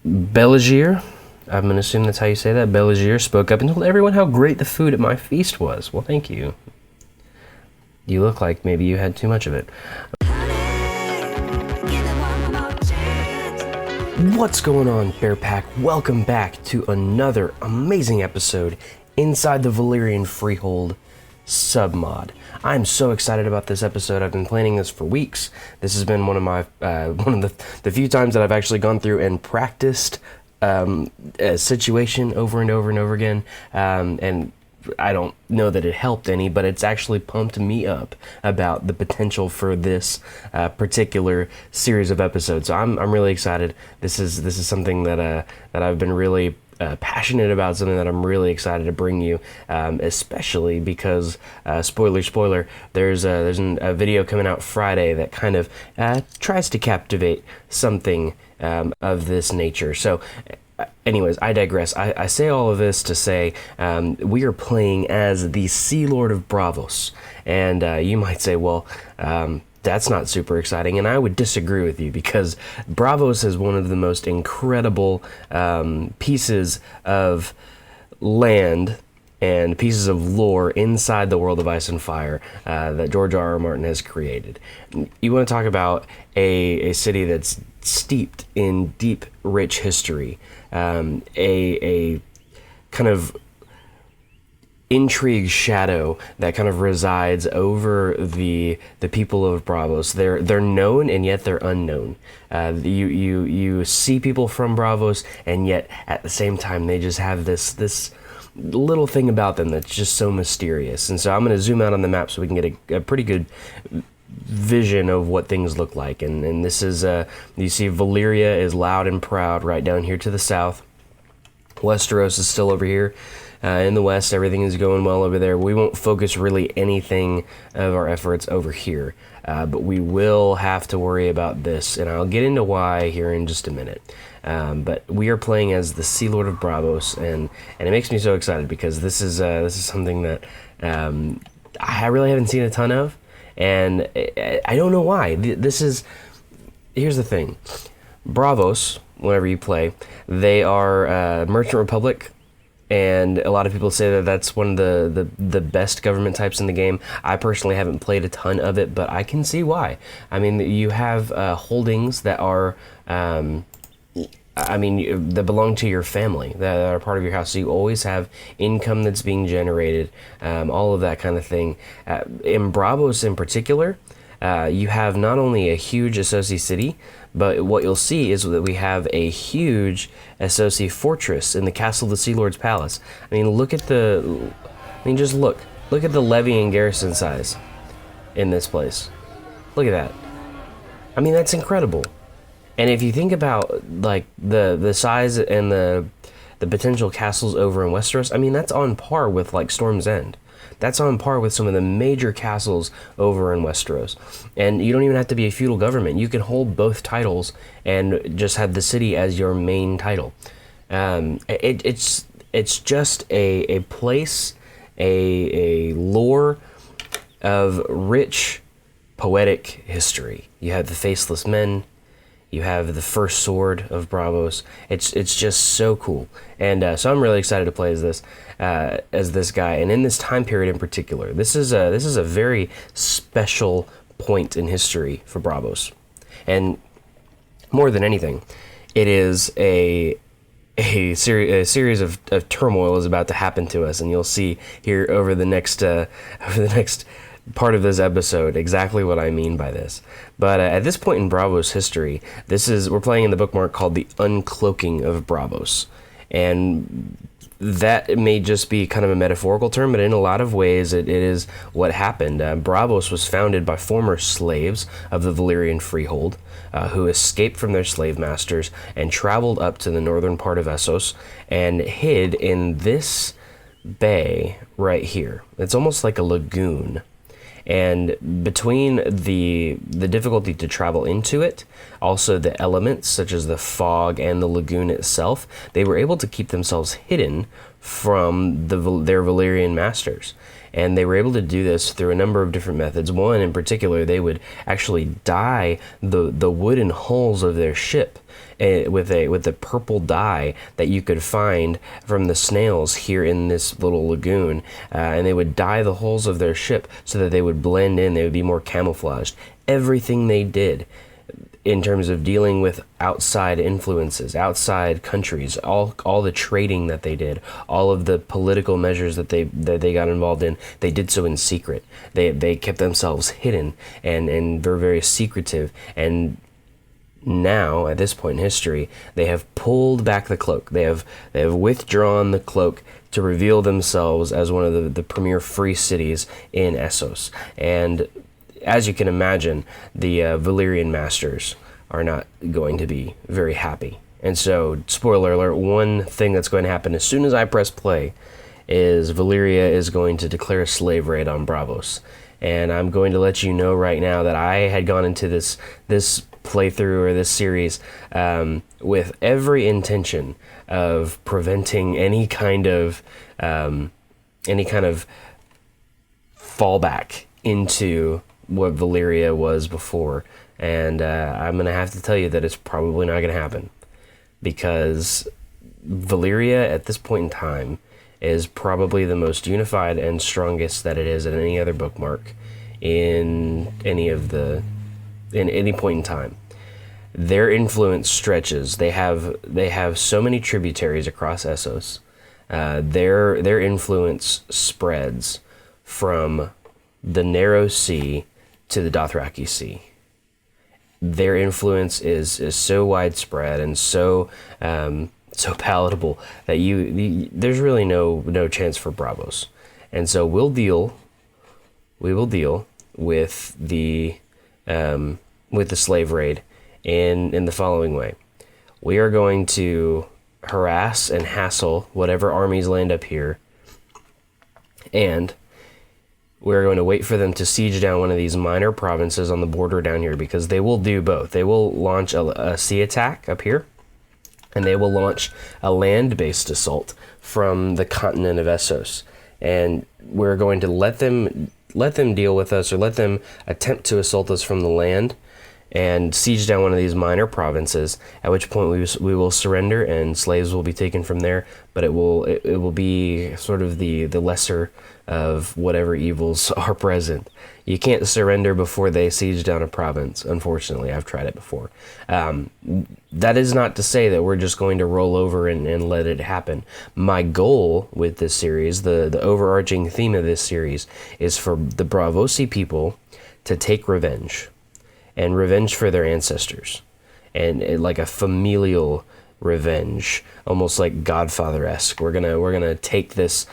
Belagier, I'm going to assume that's how you say that, Belagier spoke up and told everyone how great the food at my feast was. Well, thank you. You look like maybe you had too much of it. What's going on, Bear Pack? Welcome back to another amazing episode inside the Valyrian Freehold Submod. I'm so excited about this episode. I've been planning this for weeks. This has been one of my one of the few times that I've actually gone through and practiced a situation over and over and over again, and I don't know that it helped any, but it's actually pumped me up about the potential for this particular series of episodes. So I'm really excited. This is something that I've been really passionate about, something that I'm really excited to bring you, especially because spoiler, there's a video coming out Friday that kind of tries to captivate something of this nature. So anyways, I digress. I say all of this to say we are playing as the Sea Lord of Braavos, and you might say, well, that's not super exciting, and I would disagree with you, because Braavos is one of the most incredible pieces of land and pieces of lore inside the world of Ice and Fire that George R.R. Martin has created. You want to talk about a city that's steeped in deep, rich history, a kind of intrigue shadow that kind of resides over the people of Braavos. They're known, and yet they're unknown. You see people from Braavos, and yet at the same time they just have this little thing about them that's just so mysterious. And so I'm going to zoom out on the map so we can get a pretty good vision of what things look like. And this is you see Valyria is loud and proud right down here to the south. Westeros is still over here. In the west, everything is going well over there. We won't focus really anything of our efforts over here, but we will have to worry about this, and I'll get into why here in just a minute. But we are playing as the Sea Lord of Braavos, and it makes me so excited, because this is something that I really haven't seen a ton of, and I don't know why. Here's the thing. Braavos, whenever you play, they are Merchant Republic. And a lot of people say that that's one of the best government types in the game. I personally haven't played a ton of it, but I can see why. I mean, you have holdings that are, that belong to your family, that are part of your house. So you always have income that's being generated, all of that kind of thing. In Braavos in particular, you have not only a huge Associ city, but what you'll see is that we have a huge Associ fortress in the castle of the Sea Lord's Palace. I mean, just look at the levy and garrison size in this place. Look at that. I mean, that's incredible. And if you think about like the size and the potential castles over in Westeros, I mean, that's on par with like Storm's End. That's on par with some of the major castles over in Westeros. And you don't even have to be a feudal government. You can hold both titles and just have the city as your main title. It's just a place, a lore of rich, poetic history. You have the Faceless Men. You have the first sword of Braavos. It's just so cool, and so I'm really excited to play as this guy. And in this time period in particular, this is a very special point in history for Braavos, and more than anything, it is a series of turmoil is about to happen to us, and you'll see here over the next part of this episode exactly what I mean by this. But at this point in Braavos history, we're playing in the bookmark called the UNCLOAKING of Braavos, and that may just be kind of a metaphorical term, but in a lot of ways it is what happened. Braavos was founded by former slaves of the Valyrian Freehold, who escaped from their slave masters and traveled up to the northern part of Essos and hid in this bay right here. It's almost like a lagoon. And between the difficulty to travel into it, also the elements such as the fog and the lagoon itself, they were able to keep themselves hidden from their Valyrian masters. And they were able to do this through a number of different methods. One in particular, they would actually dye the wooden hulls of their ship with a purple dye that you could find from the snails here in this little lagoon, and they would dye the hulls of their ship so that they would blend in, they would be more camouflaged. Everything they did in terms of dealing with outside influences, outside countries, all the trading that they did, all of the political measures that they got involved in, they did so in secret. They kept themselves hidden and were very secretive. And now, at this point in history, they have pulled back the cloak. They have withdrawn the cloak to reveal themselves as one of the premier free cities in Essos. And as you can imagine, the Valyrian masters are not going to be very happy. And so, spoiler alert, one thing that's going to happen as soon as I press play is Valyria is going to declare a slave raid on Braavos. And I'm going to let you know right now that I had gone into this playthrough or this series with every intention of preventing any kind of fallback into what Valyria was before. And I'm going to have to tell you that it's probably not going to happen, because Valyria at this point in time is probably the most unified and strongest that it is at any other bookmark in any point in time. Their influence stretches. They have so many tributaries across Essos. Their influence spreads from the Narrow Sea to the Dothraki Sea. Their influence is so widespread and so palatable that there's really no chance for Braavos. And so we will deal with the slave raid in the following way. We are going to harass and hassle whatever armies land up here, and we're going to wait for them to siege down one of these minor provinces on the border down here, because they will do both. They will launch a sea attack up here, and they will launch a land-based assault from the continent of Essos. And we're going to let them deal with us, or let them attempt to assault us from the land and siege down one of these minor provinces, at which point we will surrender and slaves will be taken from there. But it will be sort of the lesser of whatever evils are present. You can't surrender before they siege down a province, unfortunately. I've tried it before. That is not to say that we're just going to roll over and let it happen. My goal with this series, the overarching theme of this series, is for the Braavosi people to take revenge. And revenge for their ancestors. And like a familial revenge, almost like Godfather-esque. We're gonna take this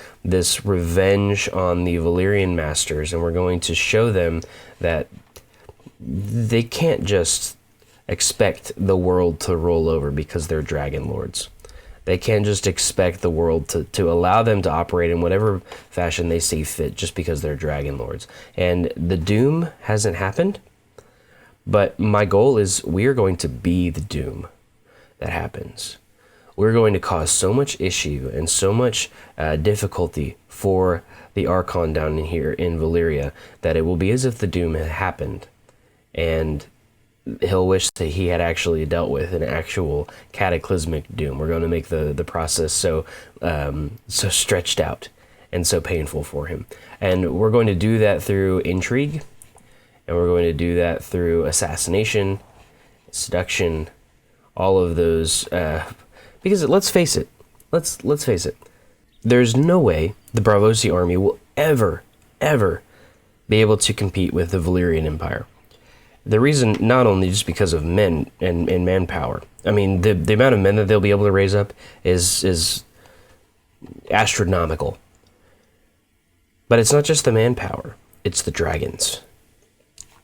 revenge on the Valyrian masters, and we're going to show them that they can't just expect the world to roll over because they're dragon lords. They can't just expect the world to allow them to operate in whatever fashion they see fit just because they're dragon lords. And the doom hasn't happened, but my goal is we are going to be the doom that happens. We're going to cause so much issue and so much difficulty for the Archon down in here in Valyria that it will be as if the doom had happened, and he'll wish that he had actually dealt with an actual cataclysmic doom. We're going to make the process so stretched out and so painful for him. And we're going to do that through intrigue, and we're going to do that through assassination, seduction, all of those, because let's face it, there's no way the Braavosi army will ever be able to compete with the Valyrian Empire. The reason, not only just because of men and manpower. I mean, the amount of men that they'll be able to raise up is astronomical. But it's not just the manpower, it's the dragons.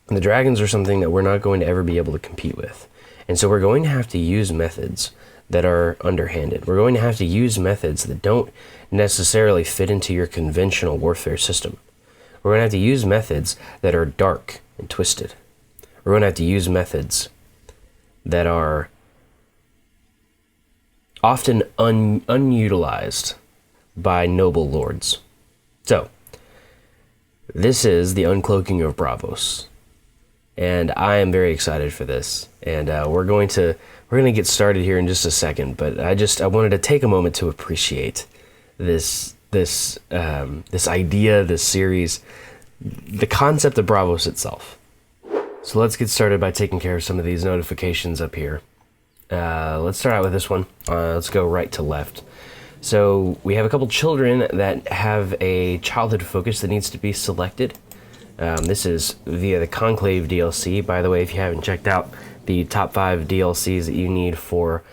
And the dragons are something that we're not going to ever be able to compete with. And so we're going to have to use methods that are underhanded. We're going to have to use methods that don't necessarily fit into your conventional warfare system. We're going to have to use methods that are dark and twisted. We're going to have to use methods that are often unutilized by noble lords. So, This is the uncloaking of Braavos, and I am very excited for this. And we're going to get started here in just a second. But I wanted to take a moment to appreciate this idea, this series, the concept of Braavos itself. So let's get started by taking care of some of these notifications up here. Let's start out with this one. Let's go right to left. So we have a couple children that have a childhood focus that needs to be selected. This is via the Conclave DLC. By the way, if you haven't checked out the top 5 DLCs that you need for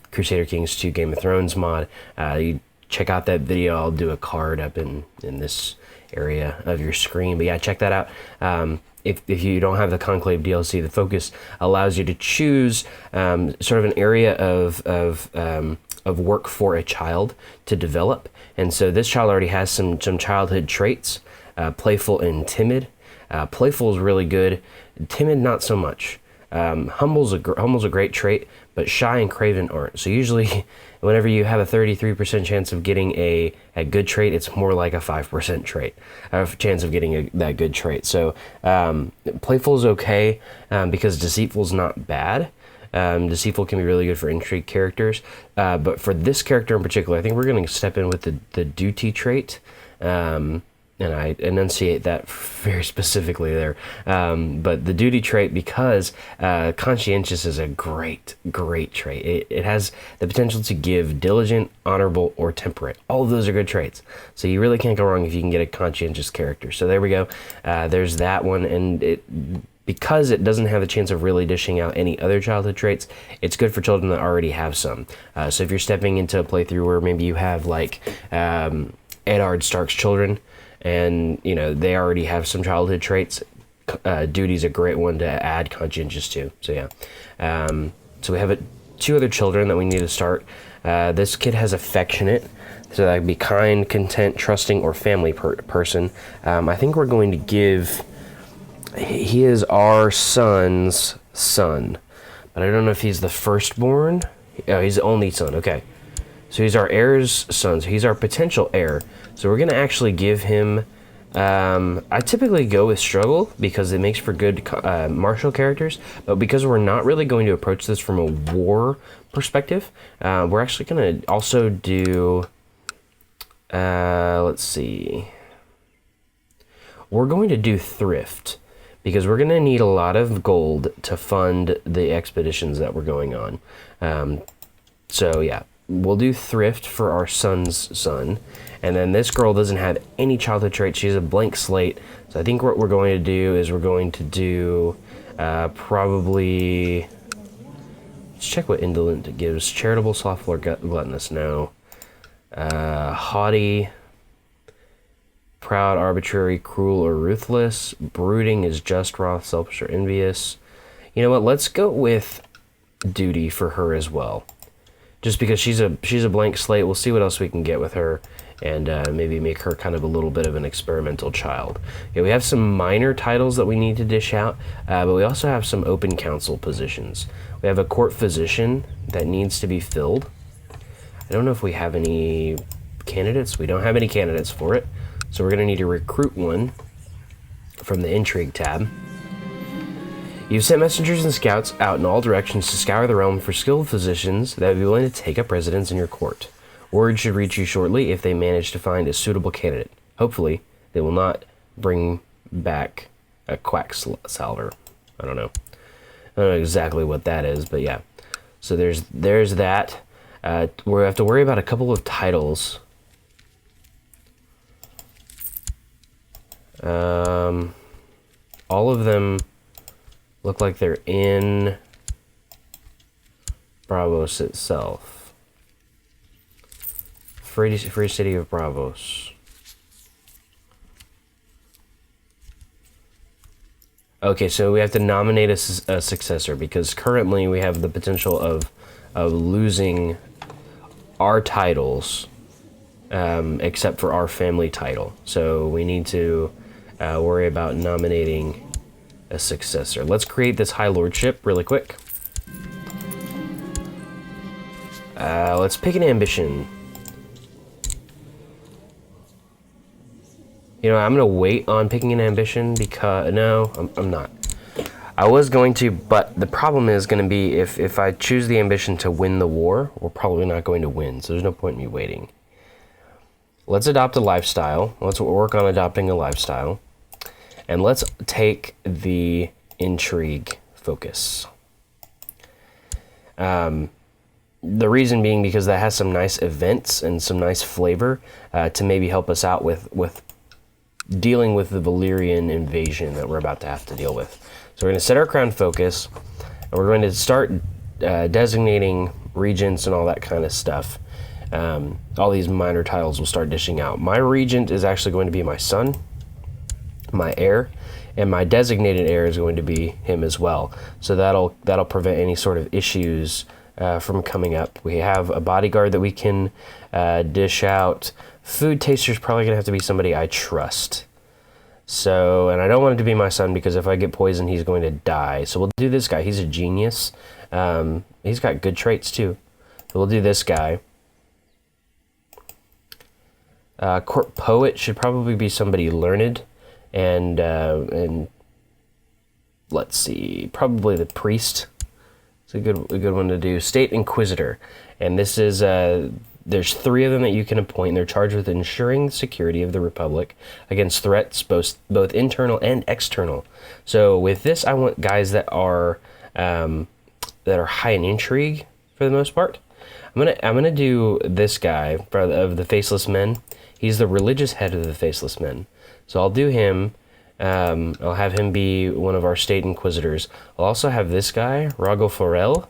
Crusader Kings 2 Game of Thrones mod, you check out that video. I'll do a card up in this area of your screen. But yeah, check that out. If you don't have the Conclave DLC, the focus allows you to choose sort of an area of work for a child to develop. And so this child already has some childhood traits, playful and timid. Playful is really good, timid not so much. Humble's a great trait, but shy and craven aren't. So usually whenever you have a 33% chance of getting a good trait, it's more like a 5% trait chance of getting that good trait. So playful is okay because deceitful is not bad. Deceitful can be really good for intrigue characters, but for this character in particular, I think we're going to step in with the duty trait, and I enunciate that very specifically there. But the duty trait, because conscientious is a great trait. It has the potential to give diligent, honorable, or temperate. All of those are good traits. So you really can't go wrong if you can get a conscientious character. So there we go. There's that one, and because it doesn't have a chance of really dishing out any other childhood traits, it's good for children that already have some. So if you're stepping into a playthrough where maybe you have like Eddard Stark's children, and you know they already have some childhood traits, duty's a great one to add conscientious to. So yeah, so we have 2 other children that we need to start. This kid has affectionate, so that would be kind, content, trusting, or family person. I think we're going to give. He is our son's son, but I don't know if he's the firstborn. Oh, he's the only son. Okay. So he's our heir's son. So he's our potential heir. So we're going to actually give him... I typically go with struggle because it makes for good martial characters. But because we're not really going to approach this from a war perspective, we're actually going to also do... let's see. We're going to do thrift, because we're going to need a lot of gold to fund the expeditions that we're going on. So yeah, we'll do thrift for our son's son. And then this girl doesn't have any childhood traits. She's a blank slate. So I think what we're going to do is we're going to do probably... Let's check what indolent gives. Charitable, slothful, or gluttonous. No. Haughty... Proud, arbitrary, cruel, or ruthless. Brooding is just, wroth, selfish, or envious. You know what? Let's go with duty for her as well. Just because she's a blank slate. We'll see what else we can get with her, and maybe make her kind of a little bit of an experimental child. Yeah, we have some minor titles that we need to dish out, but we also have some open council positions. We have a court physician that needs to be filled. I don't know if we have any candidates. We don't have any candidates for it. So we're going to need to recruit one from the intrigue tab. You've sent messengers and scouts out in all directions to scour the realm for skilled physicians that would be willing to take up residence in your court. Word should reach you shortly if they manage to find a suitable candidate. Hopefully, they will not bring back a quacksalver. I don't know exactly what that is, but yeah. So there's that. We have to worry about a couple of titles. All of them look like they're in Braavos itself. Free City of Braavos. Okay, so we have to nominate a successor, because currently we have the potential of losing our titles, except for our family title. So we need to worry about nominating a successor. Let's create this High Lordship really quick. Let's pick an ambition. You know, I'm going to wait on picking an ambition because... No, I'm not. I was going to, but the problem is going to be if I choose the ambition to win the war, we're probably not going to win, so there's no point in me waiting. Let's adopt a lifestyle. Let's work on adopting a lifestyle. And let's take the intrigue focus. The reason being because that has some nice events and some nice flavor to maybe help us out with dealing with the Valyrian invasion that we're about to have to deal with. So we're going to set our crown focus, and we're going to start designating regents and all that kind of stuff. All these minor tiles will start dishing out. My regent is actually going to be my son, my heir, and my designated heir is going to be him as well. So that'll prevent any sort of issues from coming up. We have a bodyguard that we can dish out. Food taster's probably gonna have to be somebody I trust. So, and I don't want it to be my son because if I get poisoned, he's going to die. So we'll do this guy. He's a genius. He's got good traits too. So we'll do this guy. Court poet should probably be somebody learned, and let's see, probably the priest. It's a good one to do. State inquisitor, and this is there's 3 of them that you can appoint. They're charged with ensuring the security of the Republic against threats, both internal and external. So with this, I want guys that are high in intrigue for the most part. I'm gonna do this guy of the Faceless Men. He's the religious head of the Faceless Men. So I'll do him. I'll have him be one of our state inquisitors. I'll also have this guy, Rago Forel.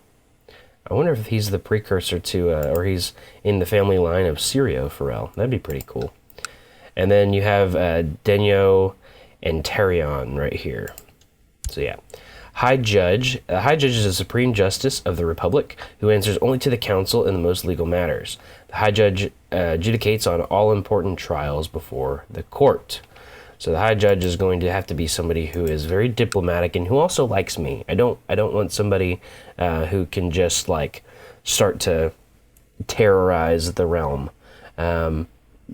I wonder if he's the precursor to, or he's in the family line of Sirio Forel. That'd be pretty cool. And then you have Denyo and Terion right here. So yeah. High Judge. High Judge is the supreme justice of the Republic who answers only to the council in the most legal matters. The High Judge adjudicates on all important trials before the court. So the High Judge is going to have to be somebody who is very diplomatic and who also likes me. I don't want somebody who can just like start to terrorize the realm. All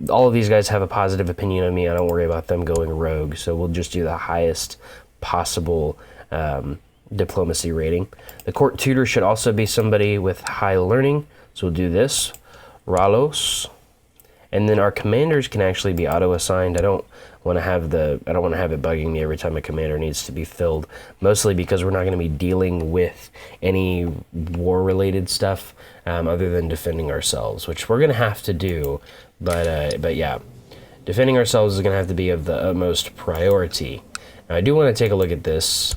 of these guys have a positive opinion of me. I don't worry about them going rogue. So we'll just do the highest possible diplomacy rating. The court tutor should also be somebody with high learning. So we'll do this, Ralos. And then our commanders can actually be auto-assigned. I don't want to have it bugging me every time a commander needs to be filled, mostly because we're not going to be dealing with any war-related stuff other than defending ourselves, which we're going to have to do. But yeah, defending ourselves is going to have to be of the utmost priority. Now, I do want to take a look at this,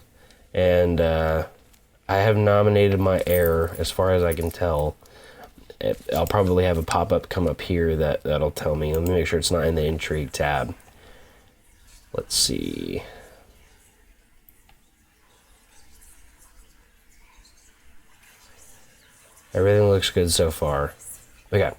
and I have nominated my heir, as far as I can tell. I'll probably have a pop-up come up here that'll tell me. Let me make sure it's not in the intrigue tab. Let's see. Everything looks good so far. Okay.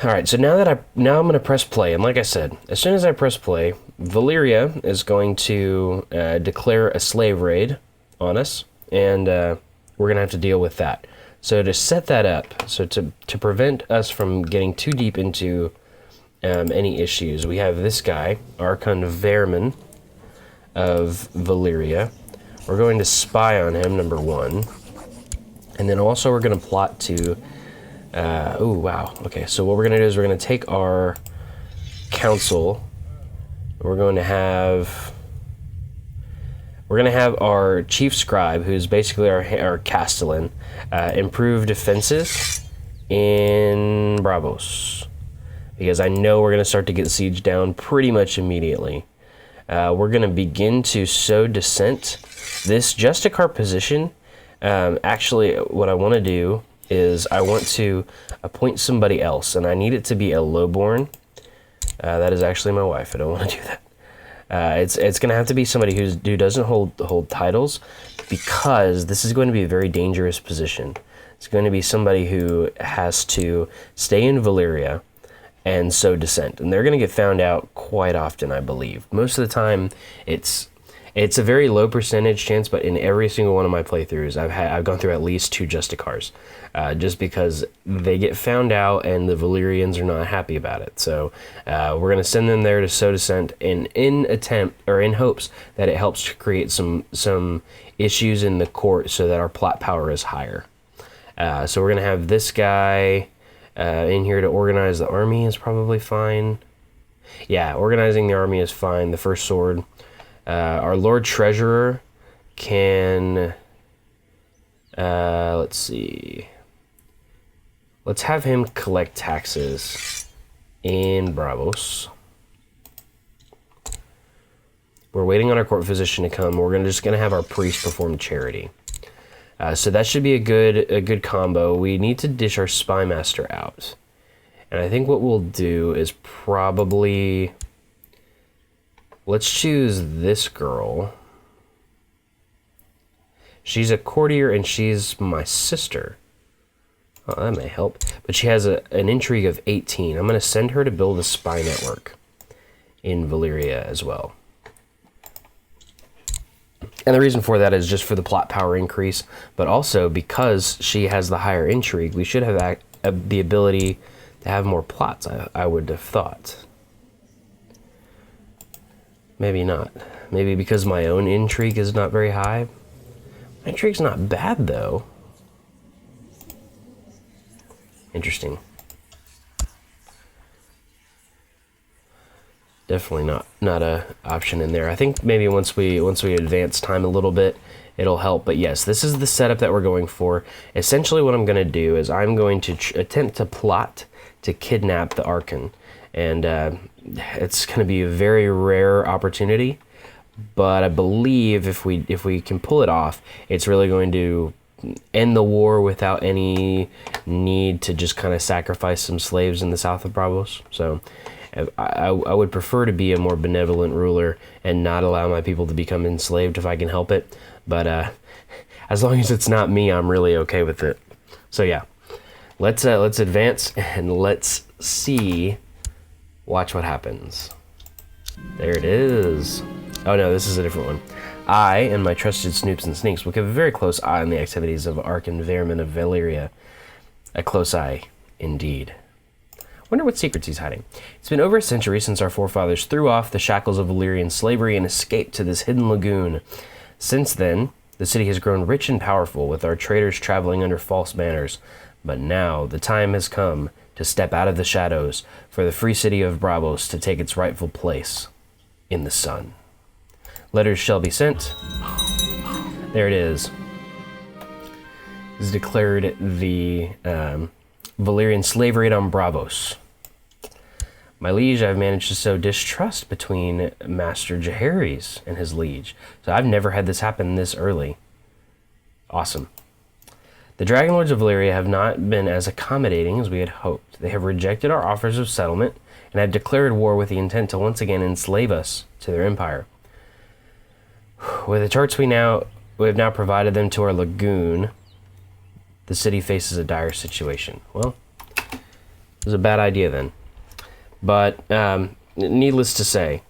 All right, so now I'm going to press play, and like I said, as soon as I press play, Valyria is going to declare a slave raid on us, and we're going to have to deal with that. So to set that up, so to prevent us from getting too deep into any issues, we have this guy, Archon Vermin of Valyria. We're going to spy on him, number 1. And then also we're going to plot to... oh, wow. Okay, so what we're going to do is we're going to take our council. We're going to have our chief scribe, who's basically our castellan, improve defenses in Braavos, because I know we're going to start to get siege down pretty much immediately. We're going to begin to sow dissent. This Justicar position, actually what I want to do is I want to appoint somebody else, and I need it to be a lowborn. That is actually my wife. I don't want to do that. It's going to have to be somebody who doesn't hold titles, because this is going to be a very dangerous position. It's going to be somebody who has to stay in Valyria and sow dissent, and they're going to get found out quite often, I believe. Most of the time, it's It's a very low percentage chance, but in every single one of my playthroughs, I've gone through at least 2 Justicars, just because they get found out and the Valyrians are not happy about it. So we're gonna send them there to sow dissent in hopes that it helps to create some issues in the court so that our plot power is higher. So we're gonna have this guy in here to organize the army is probably fine. Yeah, organizing the army is fine. The first sword. Our Lord Treasurer can, let's see, let's have him collect taxes in Braavos. We're waiting on our court physician to come. We're just gonna have our priest perform charity. So that should be a good combo. We need to dish our spy master out, and I think what we'll do is probably. Let's choose this girl. She's a courtier and she's my sister. Oh, that may help. But she has an intrigue of 18. I'm going to send her to build a spy network in Valyria as well. And the reason for that is just for the plot power increase, but also because she has the higher intrigue, we should have the ability to have more plots, I would have thought. Maybe not. Maybe because my own intrigue is not very high. My intrigue's not bad, though. Interesting. Definitely not a option in there. I think maybe once we advance time a little bit, it'll help. But yes, this is the setup that we're going for. Essentially what I'm going to do is I'm going to attempt to plot to kidnap the Archon. And it's going to be a very rare opportunity, but I believe if we can pull it off, it's really going to end the war without any need to just kind of sacrifice some slaves in the south of Braavos. So I would prefer to be a more benevolent ruler and not allow my people to become enslaved if I can help it. But as long as it's not me, I'm really okay with it. So yeah, let's advance and let's see. Watch what happens. There it is. Oh no, this is a different one. I and my trusted snoops and sneaks will keep a very close eye on the activities of Archon Vermin of Valyria. A close eye, indeed. Wonder what secrets he's hiding. It's been over a century since our forefathers threw off the shackles of Valyrian slavery and escaped to this hidden lagoon. Since then, the city has grown rich and powerful, with our traders traveling under false banners. But now the time has come to step out of the shadows for the free city of Braavos to take its rightful place in the sun. Letters shall be sent. There it is. It's declared the Valyrian slave raid on Braavos. My liege, I've managed to sow distrust between Master Jaehaerys and his liege. So I've never had this happen this early. Awesome. The Dragon Lords of Valyria have not been as accommodating as we had hoped. They have rejected our offers of settlement and have declared war with the intent to once again enslave us to their empire. With the charts we have now provided them to our lagoon, the city faces a dire situation. Well, it was a bad idea then. But needless to say,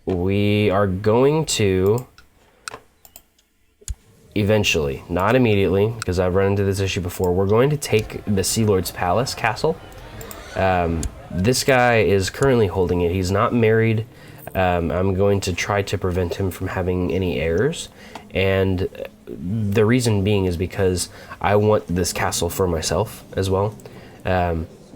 we are going to eventually, not immediately, because I've run into this issue before, we're going to take the Sea Lord's Palace castle. This guy is currently holding it. He's not married. I'm going to try to prevent him from having any heirs. And the reason being is because I want this castle for myself as well.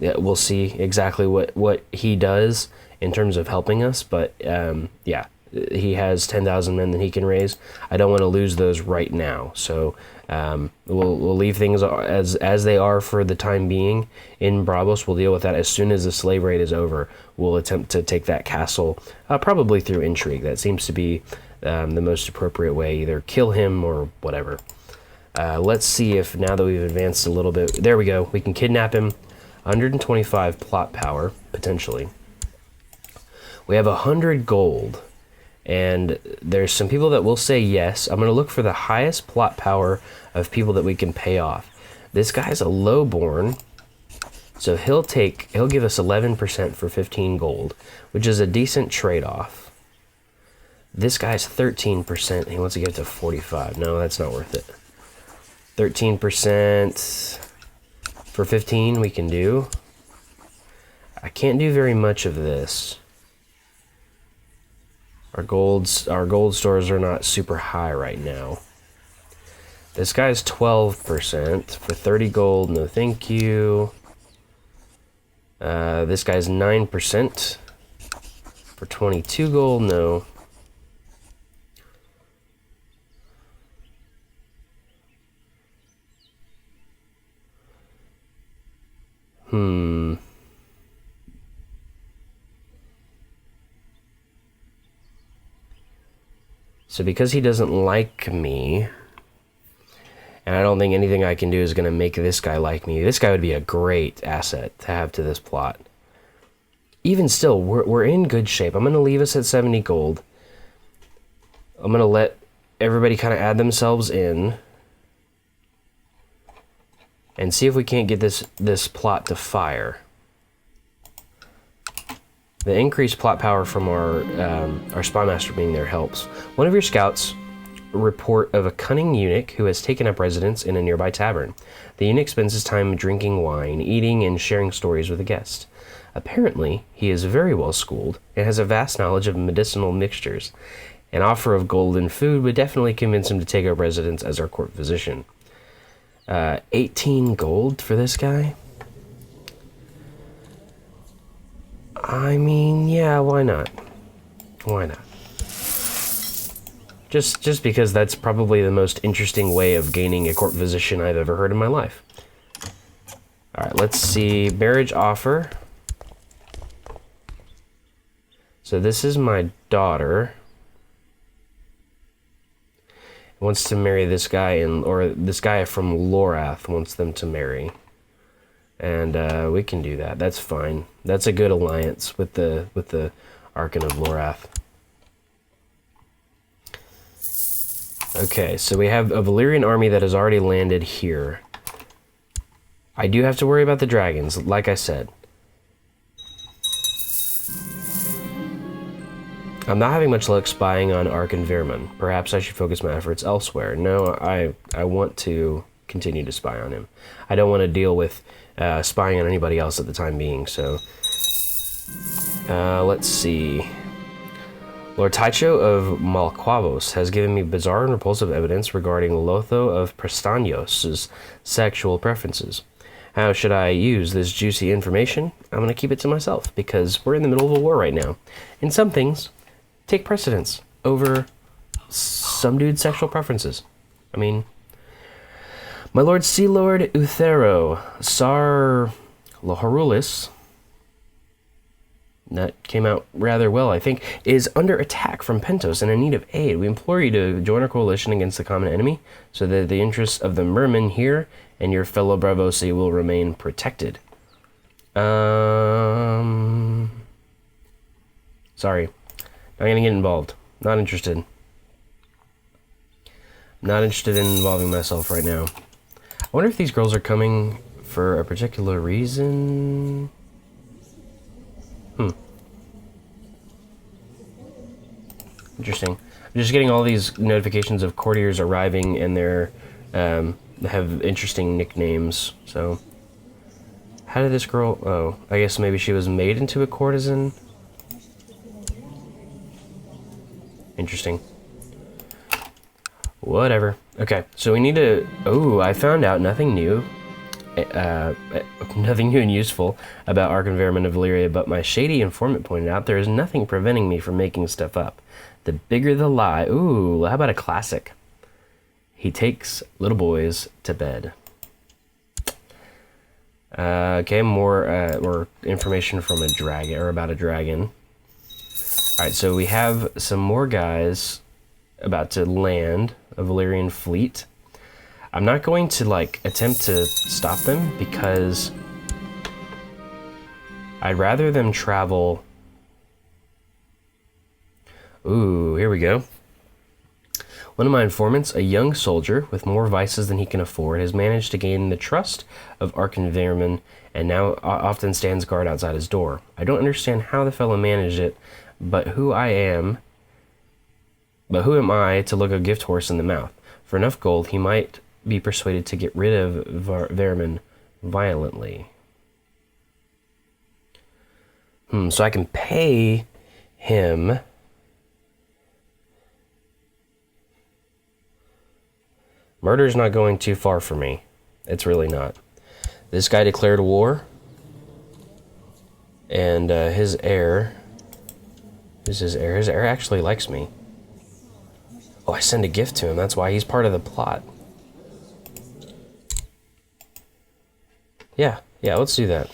Yeah, we'll see exactly what he does in terms of helping us. But yeah, he has 10,000 men that he can raise. I don't want to lose those right now. So we'll leave things as they are for the time being in Braavos. We'll deal with that as soon as the slave raid is over. We'll attempt to take that castle, probably through intrigue. That seems to be the most appropriate way. Either kill him or whatever. Let's see if now that we've advanced a little bit. There we go. We can kidnap him. 125 plot power, potentially. We have 100 gold. And there's some people that will say yes. I'm going to look for the highest plot power of people that we can pay off. This guy's a lowborn, so he'll give us 11% for 15 gold, which is a decent trade-off. This guy's 13%. He wants to get to 45. No, that's not worth it. 13% for 15 we can do. I can't do very much of this. Our gold stores are not super high right now. This guy's 12% for 30 gold. No, thank you. This guy's 9% for 22 gold. No. So because he doesn't like me, and I don't think anything I can do is going to make this guy like me, this guy would be a great asset to have to this plot. Even still, we're in good shape. I'm going to leave us at 70 gold. I'm going to let everybody kind of add themselves in and see if we can't get this plot to fire. The increased plot power from our spy master being there helps. One of your scouts report of a cunning eunuch who has taken up residence in a nearby tavern. The eunuch spends his time drinking wine, eating, and sharing stories with the guests. Apparently, he is very well schooled and has a vast knowledge of medicinal mixtures. An offer of gold and food would definitely convince him to take up residence as our court physician. 18 gold for this guy? I mean, yeah, why not? Why not? Just because that's probably the most interesting way of gaining a court physician I've ever heard in my life. Alright, let's see. Marriage offer. So this is my daughter. Wants to marry this guy, or this guy from Lorath wants them to marry. And we can do that. That's fine. That's a good alliance with the Archon of Lorath. Okay, so we have a Valyrian army that has already landed here. I do have to worry about the dragons, like I said. I'm not having much luck spying on Archon Vermin. Perhaps I should focus my efforts elsewhere. No, I want to continue to spy on him. I don't want to deal with spying on anybody else at the time being, so... let's see. Lord Tycho of Malquavos has given me bizarre and repulsive evidence regarding Lotho of Prestanios' sexual preferences. How should I use this juicy information? I'm going to keep it to myself, because we're in the middle of a war right now. And some things take precedence over some dude's sexual preferences. I mean... My Lord Sea Lord Uthero, Sar Loharulis, that came out rather well, I think, is under attack from Pentos and in need of aid. We implore you to join our coalition against the common enemy, so that the interests of the mermen here and your fellow Braavosi will remain protected. Sorry. Not gonna get involved. Not interested. Not interested in involving myself right now. I wonder if these girls are coming for a particular reason. Interesting. I'm just getting all these notifications of courtiers arriving, and they're have interesting nicknames. So, how did this girl? Oh, I guess maybe she was made into a courtesan. Interesting. Whatever. Okay, so we need to... Oh, I found out nothing new. Nothing new and useful about Archon Vermin of Valyria, but my shady informant pointed out there is nothing preventing me from making stuff up. The bigger the lie... Ooh, how about a classic? He takes little boys to bed. Okay, more information from a dragon, or about a dragon. Alright, so we have some more guys about to land a Valyrian fleet. I'm not going to, like, attempt to stop them, because I'd rather them travel... Ooh, here we go. One of my informants, a young soldier with more vices than he can afford, has managed to gain the trust of Archon Vermin, and now often stands guard outside his door. I don't understand how the fellow managed it, but who I am But who am I to look a gift horse in the mouth? For enough gold, he might be persuaded to get rid of Vermin violently. So I can pay him. Murder's not going too far for me. It's really not. This guy declared war. And his heir... Who's his heir? His heir actually likes me. Oh, I send a gift to him. That's why he's part of the plot. Yeah, let's do that.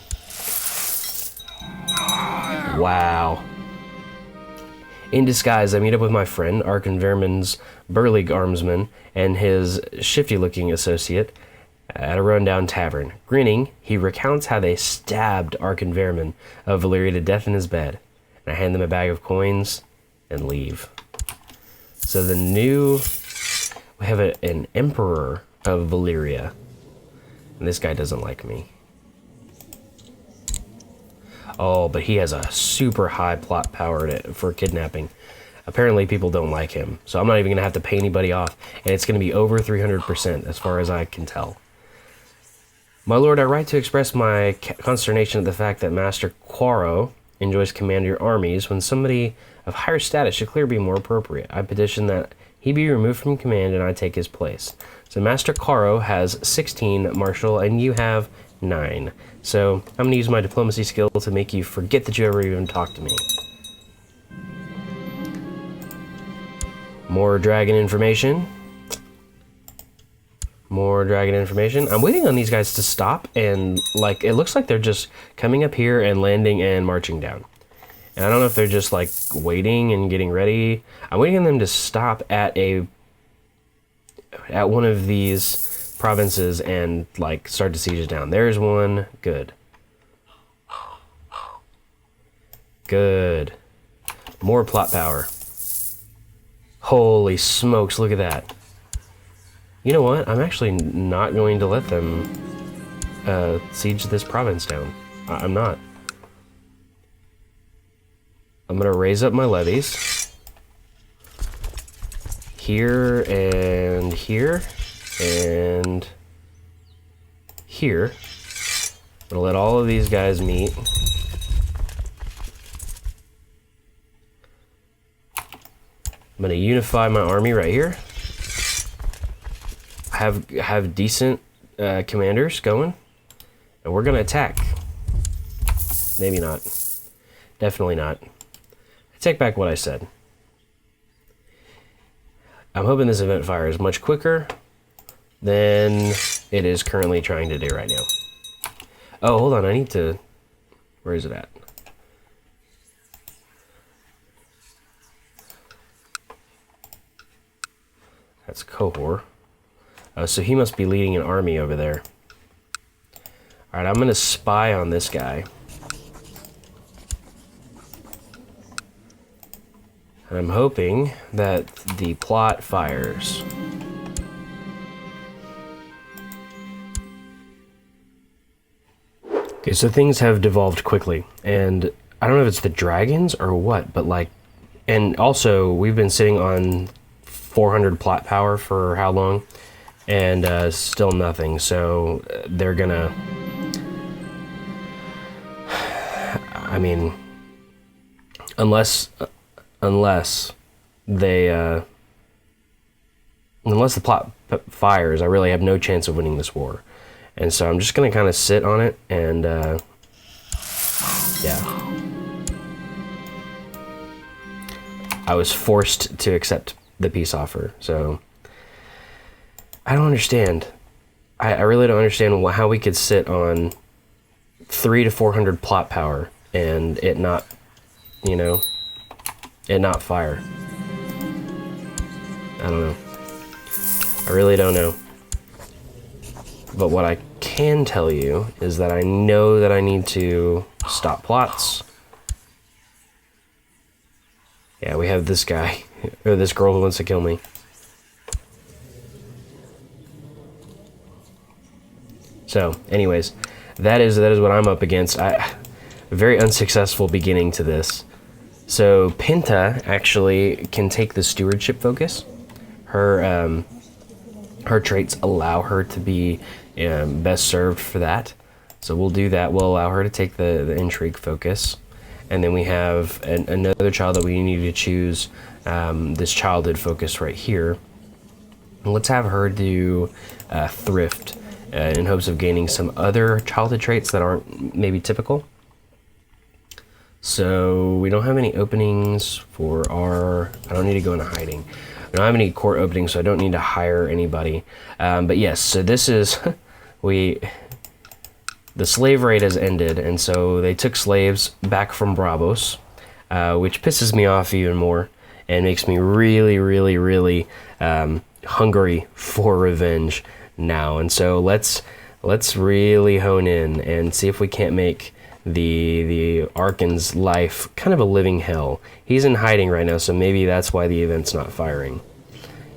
Wow. In disguise, I meet up with my friend, Arkin Vermin's burly armsman, and his shifty-looking associate at a rundown tavern. Grinning, he recounts how they stabbed Arkin Vermin of Valyria to death in his bed. And I hand them a bag of coins and leave. So we have an emperor of Valyria. And this guy doesn't like me. Oh, but he has a super high plot power for kidnapping. Apparently people don't like him. So I'm not even going to have to pay anybody off. And it's going to be over 300% as far as I can tell. My lord, I write to express my consternation at the fact that Master Quaro enjoys command of your armies when somebody of higher status should clearly be more appropriate. I petition that he be removed from command and I take his place. So Master Quaro has 16 martial and you have 9. So I'm going to use my diplomacy skill to make you forget that you ever even talked to me. More dragon information. More dragon information. I'm waiting on these guys to stop and, like, it looks like they're just coming up here and landing and marching down. And I don't know if they're just, like, waiting and getting ready. I'm waiting on them to stop at one of these provinces and, like, start to siege it down. There's one. Good. Good. More plot power. Holy smokes, look at that. You know what? I'm actually not going to let them siege this province down. I'm not. I'm going to raise up my levies. Here and here and here. I'm going to let all of these guys meet. I'm going to unify my army right here. Have decent commanders going, and we're gonna attack. Maybe not. Definitely not. I take back what I said. I'm hoping this event fire is much quicker than it is currently trying to do right now. Oh, hold on, I need to... Where is it at? That's Cohor. So he must be leading an army over there. Alright, I'm going to spy on this guy. And I'm hoping that the plot fires. Okay, so things have devolved quickly. And I don't know if it's the dragons or what, but like... And also, we've been sitting on 400 plot power for how long? And still nothing, so they're gonna... I mean, unless the plot fires, I really have no chance of winning this war. And so I'm just gonna kind of sit on it and yeah. I was forced to accept the peace offer, so... I don't understand. I really don't understand how we could sit on 300 to 400 plot power and it not, you know, it not fire. I don't know. I really don't know. But what I can tell you is that I know that I need to stop plots. Yeah, we have this guy, or this girl who wants to kill me. So, anyways, that is what I'm up against. A very unsuccessful beginning to this. So Pinta actually can take the stewardship focus. Her her traits allow her to be best served for that. So we'll do that. We'll allow her to take the intrigue focus. And then we have another child that we need to choose, this childhood focus right here. And let's have her do thrift in hopes of gaining some other childhood traits that aren't maybe typical. So we don't have any openings for our... I don't need to go into hiding. We don't have any court openings, so I don't need to hire anybody. But yes, so this is... The slave raid has ended, and so they took slaves back from Braavos, which pisses me off even more and makes me really, really, really hungry for revenge now. And so let's really hone in and see if we can't make the Arkan's life kind of a living hell. He's in hiding right now, so maybe that's why the event's not firing.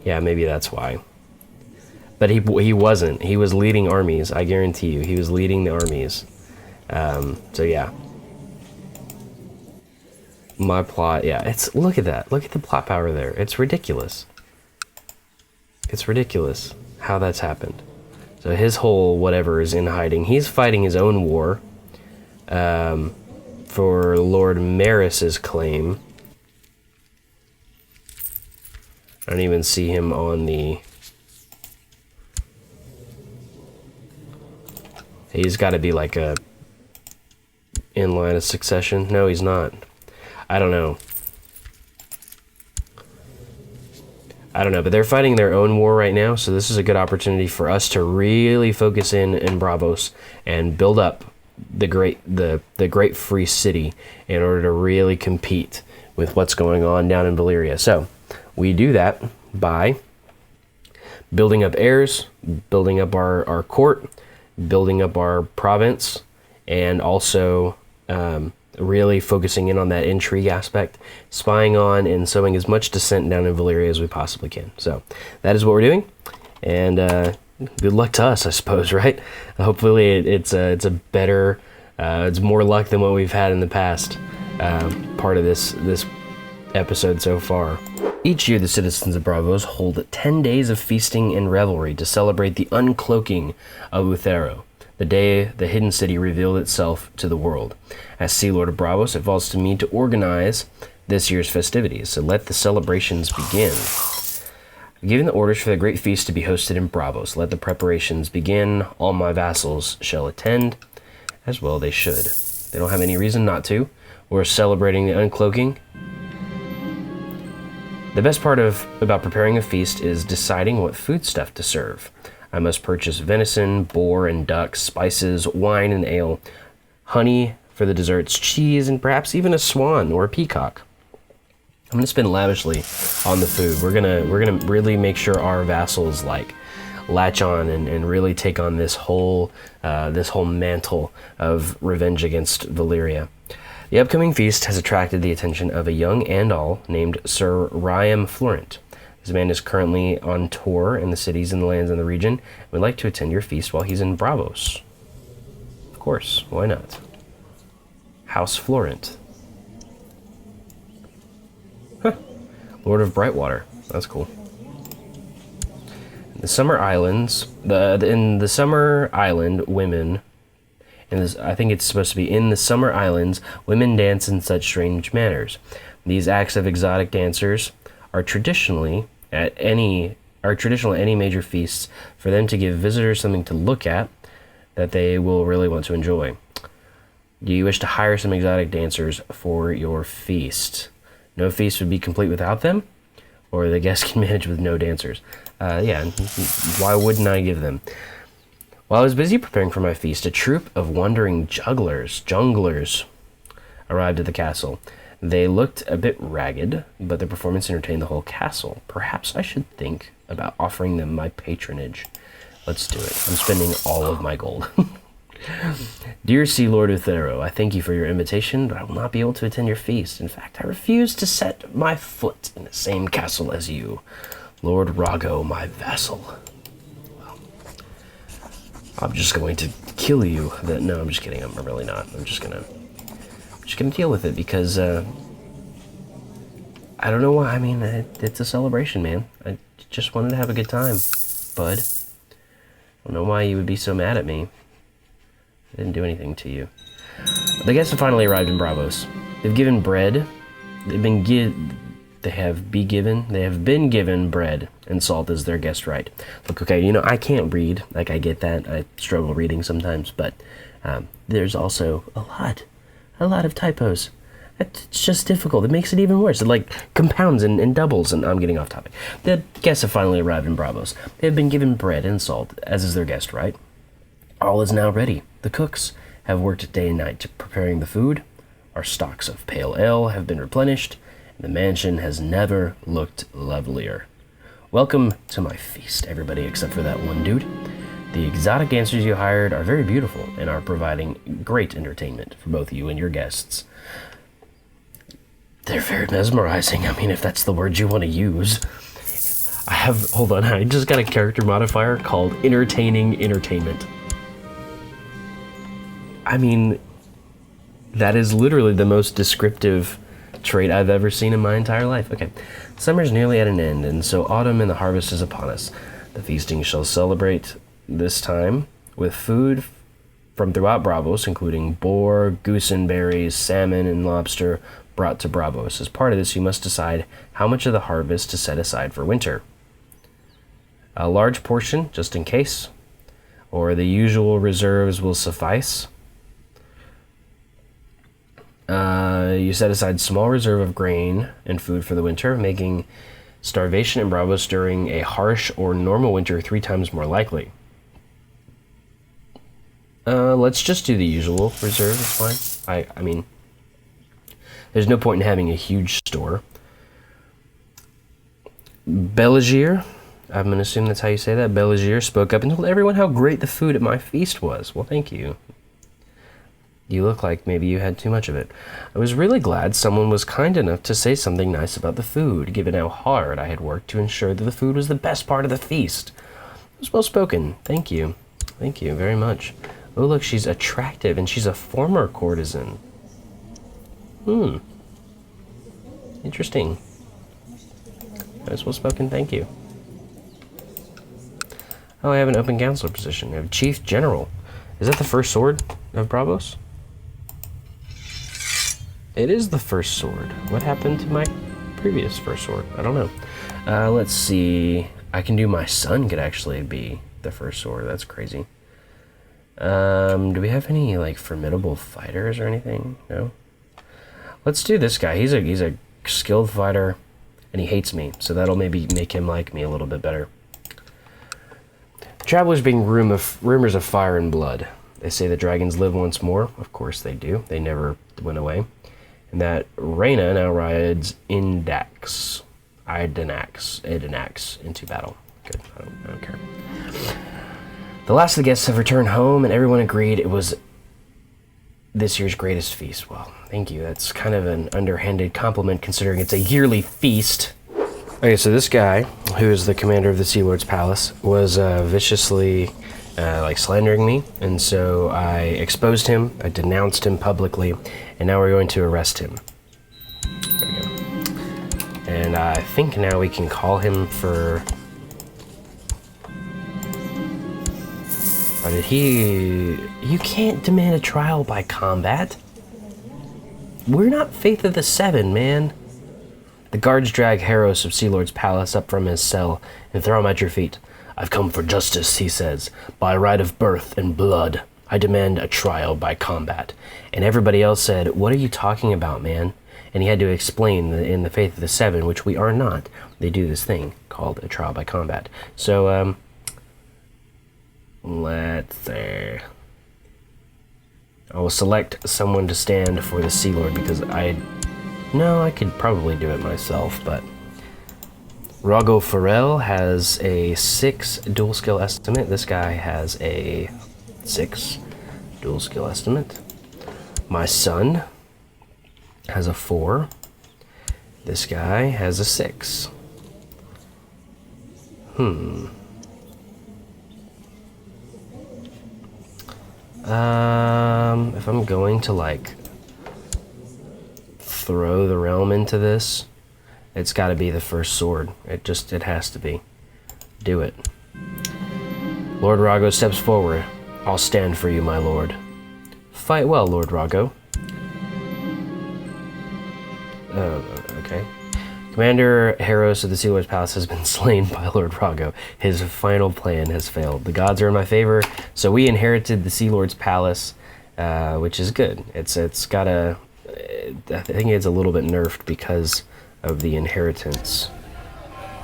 Yeah, maybe that's why. But he wasn't. He was leading armies. I guarantee you, he was leading the armies. So yeah. My plot, yeah. Look at that. Look at the plot power there. It's ridiculous. It's ridiculous how that's happened. So his whole whatever is in hiding. He's fighting his own war for Lord Maris's claim. I don't even see him on the... He's got to be like a in line of succession. No, he's not. I don't know. But they're fighting their own war right now, so this is a good opportunity for us to really focus in Braavos and build up the great free city in order to really compete with what's going on down in Valyria. So we do that by building up heirs, building up our court, building up our province, and also really focusing in on that intrigue aspect, spying on and sowing as much dissent down in Valyria as we possibly can. So that is what we're doing, and good luck to us, I suppose, right? Hopefully it's a better, it's more luck than what we've had in the past part of this episode so far. Each year, the citizens of Braavos hold 10 days of feasting and revelry to celebrate the uncloaking of Uthero, the day the hidden city revealed itself to the world. As Sea Lord of Braavos, it falls to me to organize this year's festivities, so let the celebrations begin. I've given the orders for the great feast to be hosted in Braavos. Let the preparations begin. All my vassals shall attend, as well they should. They don't have any reason not to. We're celebrating the uncloaking. The best part about preparing a feast is deciding what foodstuff to serve. I must purchase venison, boar, and duck, spices, wine, and ale, honey for the desserts, cheese, and perhaps even a swan or a peacock. I'm gonna spend lavishly on the food. We're gonna really make sure our vassals latch on and really take on this whole mantle of revenge against Valyria. The upcoming feast has attracted the attention of a young Andal named Sir Ryam Florent. This man is currently on tour in the cities and the lands in the region and would like to attend your feast while he's in Braavos. Of course, why not? House Florent. Huh. Lord of Brightwater. That's cool. The Summer Islands, in the Summer Island, women... I think it's supposed to be in the Summer Islands, women dance in such strange manners. These acts of exotic dancers are traditional at any major feasts for them to give visitors something to look at that they will really want to enjoy. Do you wish to hire some exotic dancers for your feast? No feast would be complete without them, or the guests can manage with no dancers. Yeah, why wouldn't I give them? While I was busy preparing for my feast, a troop of wandering junglers arrived at the castle. They looked a bit ragged, but their performance entertained the whole castle. Perhaps I should think about offering them my patronage. Let's do it. I'm spending all of my gold. Dear Sea Lord Uthero, I thank you for your invitation, but I will not be able to attend your feast. In fact, I refuse to set my foot in the same castle as you. Lord Rago, my vassal. I'm just going to kill you. No, I'm just kidding. I'm really not. I'm just gonna deal with it because I don't know why. I mean, it's a celebration, man. I just wanted to have a good time, bud. I don't know why you would be so mad at me. I didn't do anything to you. The guests have finally arrived in Braavos. They've given bread. They have been given bread and salt as their guest right. Look, okay, you know, I can't read. Like, I get that. I struggle reading sometimes, but there's also a lot of typos. It's just difficult. It makes it even worse. It, like, compounds and doubles, and I'm getting off topic. The guests have finally arrived in Braavos. They have been given bread and salt, as is their guest right. All is now ready. The cooks have worked day and night to preparing the food. Our stocks of pale ale have been replenished. The mansion has never looked lovelier. Welcome to my feast, everybody except for that one dude. The exotic dancers you hired are very beautiful and are providing great entertainment for both you and your guests. They're very mesmerizing. I mean, if that's the word you want to use. Hold on, I just got a character modifier called entertaining entertainment. I mean, that is literally the most descriptive trait I've ever seen in my entire life. Okay, summer's nearly at an end, and so autumn and the harvest is upon us. The feasting shall celebrate this time with food from throughout Braavos, including boar, goosenberries, salmon, and lobster brought to Braavos. As part of this, you must decide how much of the harvest to set aside for winter. A large portion, just in case, or the usual reserves will suffice. You set aside small reserve of grain and food for the winter, making starvation in Braavos during a harsh or normal winter 3 times more likely. Let's just do the usual reserve, it's fine. I mean, there's no point in having a huge store. Belagier, I'm going to assume that's how you say that. Belagier spoke up and told everyone how great the food at my feast was. Well, thank you. You look like maybe you had too much of it. I was really glad someone was kind enough to say something nice about the food, given how hard I had worked to ensure that the food was the best part of the feast. It was well spoken. Thank you. Thank you very much. Oh, look, she's attractive, and she's a former courtesan. Interesting. That was well spoken. Thank you. Oh, I have an open counselor position. I have Chief General. Is that the first sword of Braavos? It is the first sword. What happened to my previous first sword? I don't know. Let's see. I can do my son could actually be the first sword. That's crazy. Do we have any, like, formidable fighters or anything? No? Let's do this guy. He's a skilled fighter, and he hates me, so that'll maybe make him like me a little bit better. Travelers bring rumors of fire and blood. They say the dragons live once more. Of course they do. They never went away. And that Reyna now rides Idax into battle. Good. I don't care. The last of the guests have returned home, and everyone agreed it was this year's greatest feast. Well, thank you. That's kind of an underhanded compliment considering it's a yearly feast. Okay, so this guy, who is the commander of the Sea Lord's Palace, was viciously slandering me, and so I exposed him, I denounced him publicly, and now we're going to arrest him. There we go. And I think now we can call him for... Or did he... You can't demand a trial by combat. We're not Faith of the Seven, man. The guards drag Harros of Sea Lord's Palace up from his cell and throw him at your feet. I've come for justice, he says. By right of birth and blood, I demand a trial by combat. And everybody else said, what are you talking about, man? And he had to explain that in the Faith of the Seven, which we are not, they do this thing called a trial by combat. So, let's see. I will select someone to stand for the Sea Lord because I could probably do it myself, but Rago Farrell has a 6 dual skill estimate. This guy has a 6 dual skill estimate. My son has a 4. This guy has a 6. If I'm going to, like, throw the realm into this, It's got to be the first sword. It has to be. Do it. Lord Rago steps forward. I'll stand for you, my lord. Fight well, Lord Rago. Okay. Commander Harros of the Sea Lord's Palace has been slain by Lord Rago. His final plan has failed. The gods are in my favor, so we inherited the Sea Lord's Palace, which is good. It's got a... I think it's a little bit nerfed because of the inheritance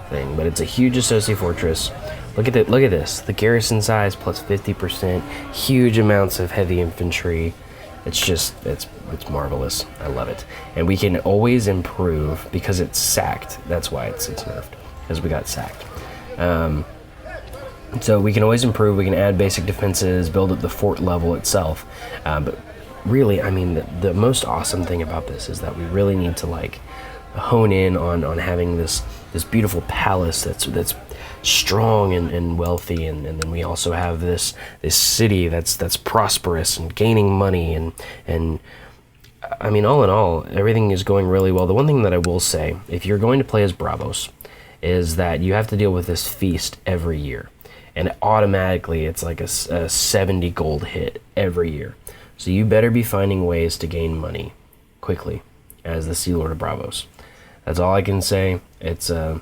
thing, but it's a huge associate fortress. Look at it. Look at this. The garrison size plus 50%. Huge amounts of heavy infantry. It's just it's marvelous. I love it. And we can always improve because it's sacked. That's why it's nerfed, because we got sacked. So we can always improve. We can add basic defenses, build up the fort level itself. But really, I mean, the most awesome thing about this is that we really need to like hone in on having this beautiful palace that's strong and wealthy, and then we also have this city that's prosperous and gaining money, and I mean, all in all, everything is going really well. The one thing that I will say, if you're going to play as Braavos, is that you have to deal with this feast every year, and automatically it's like a 70 gold hit every year. So you better be finding ways to gain money quickly as the Sea Lord of Braavos. That's all I can say. It's a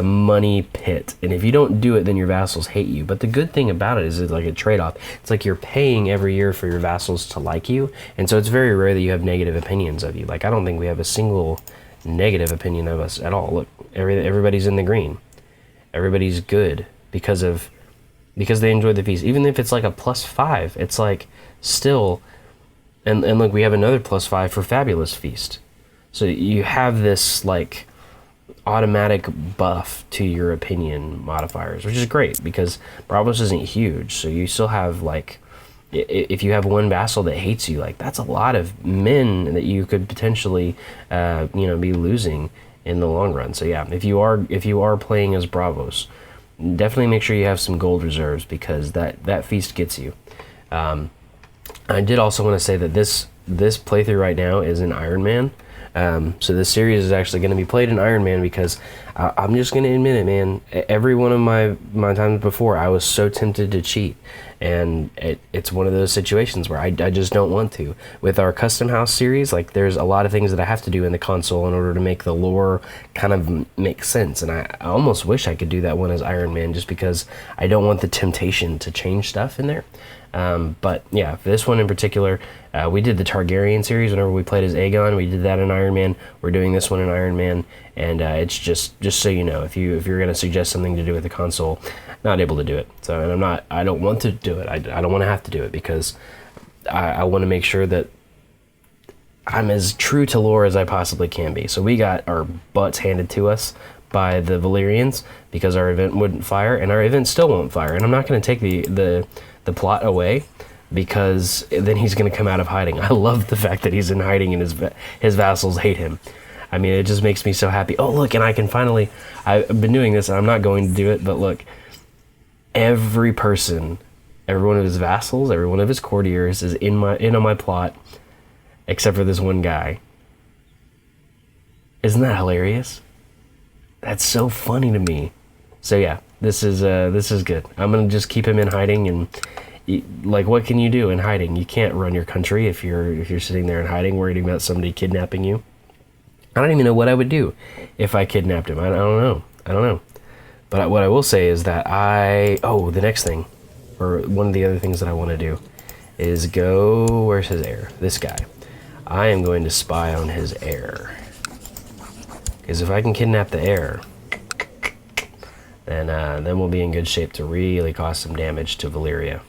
money pit, and if you don't do it, then your vassals hate you. But the good thing about it is it's like a trade-off. It's like you're paying every year for your vassals to like you, and so it's very rare that you have negative opinions of you. Like, I don't think we have a single negative opinion of us at all. Look, everybody's in the green. Everybody's good because they enjoy the feast. Even if it's like a +5, it's like still, and look, we have another +5 for Fabulous Feast. So you have this like automatic buff to your opinion modifiers, which is great because Braavos isn't huge, so you still have like, if you have one vassal that hates you, like that's a lot of men that you could potentially be losing in the long run. So yeah, if you are playing as Braavos, definitely make sure you have some gold reserves, because that feast gets you. I did also want to say that this playthrough right now is in Iron Man. So this series is actually going to be played in Iron Man, because I'm just going to admit it, man. Every one of my times before, I was so tempted to cheat, and it's one of those situations where I just don't want to. With our Custom House series, like there's a lot of things that I have to do in the console in order to make the lore kind of make sense, and I almost wish I could do that one as Iron Man, just because I don't want the temptation to change stuff in there. But yeah, for this one in particular, we did the Targaryen series whenever we played as Aegon. We did that in Iron Man. We're doing this one in Iron Man, and it's just so you know, if you're going to suggest something to do with the console, not able to do it. So, and I don't want to do it. I don't want to have to do it, because I want to make sure that I'm as true to lore as I possibly can be. So we got our butts handed to us by the Valyrians because our event wouldn't fire, and our event still won't fire. And I'm not going to take the plot away, because then he's going to come out of hiding. I love the fact that he's in hiding and his vassals hate him. I mean, it just makes me so happy. Oh, look, and I can finally... I've been doing this, and I'm not going to do it, but look. Every person, every one of his vassals, every one of his courtiers is in on my plot, except for this one guy. Isn't that hilarious? That's so funny to me. So yeah, this is good. I'm going to just keep him in hiding, and... like, what can you do in hiding? You can't run your country if you're sitting there in hiding, worried about somebody kidnapping you. I don't even know what I would do if I kidnapped him. I don't know. But what I will say is that the next thing, or one of the other things that I want to do, is go... Where's his heir? This guy. I am going to spy on his heir, because if I can kidnap the heir, then we'll be in good shape to really cause some damage to Valyria.